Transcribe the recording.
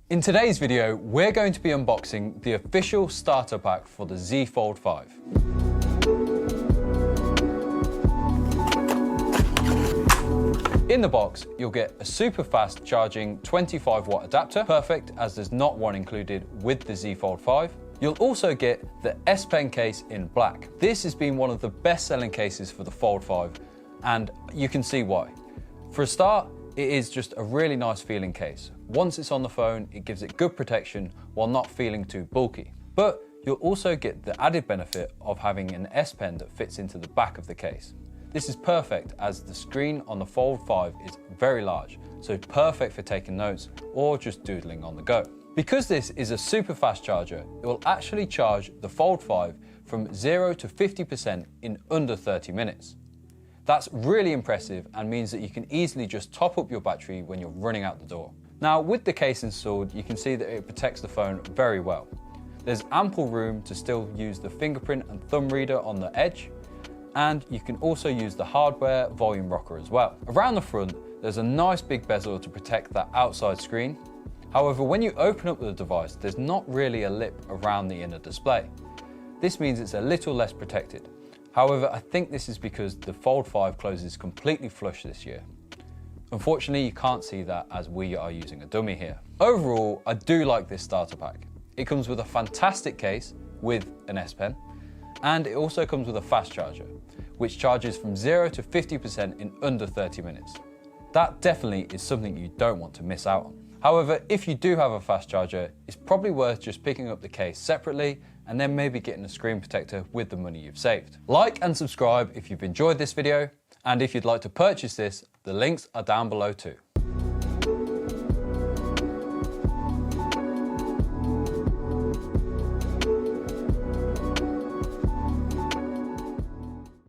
In today's video, we're going to be unboxing the official starter pack for the Z Fold 5. In the box, you'll get a super fast charging 25-watt adapter, perfect as there's not one included with the Z Fold 5. You'll also get the S Pen case in black. This has been one of the best-selling cases for the Fold 5, and you can see why. For a start, it is just a really nice feeling case. Once it's on the phone, it gives it good protection while not feeling too bulky. But you'll also get the added benefit of having an S Pen that fits into the back of the case. This is perfect as the screen on the Fold 5 is very large, so perfect for taking notes or just doodling on the go. Because this is a super fast charger, it will actually charge the Fold 5 from 0 to 50% in under 30 minutes. That's really impressive and means that you can easily just top up your battery when you're running out the door. Now, with the case installed, you can see that it protects the phone very well. There's ample room to still use the fingerprint and thumb reader on the edge, and you can also use the hardware volume rocker as well. Around the front, there's a nice big bezel to protect that outside screen. However, when you open up the device, there's not really a lip around the inner display. This means it's a little less protected. However, I think this is because the Fold 5 closes completely flush this year. Unfortunately, you can't see that as we are using a dummy here. Overall, I do like this starter pack. It comes with a fantastic case with an S Pen, and it also comes with a fast charger, which charges from 0 to 50% in under 30 minutes. That definitely is something you don't want to miss out on. However, if you do have a fast charger, it's probably worth just picking up the case separately and then maybe getting a screen protector with the money you've saved. Like and subscribe if you've enjoyed this video, and if you'd like to purchase this, the links are down below too.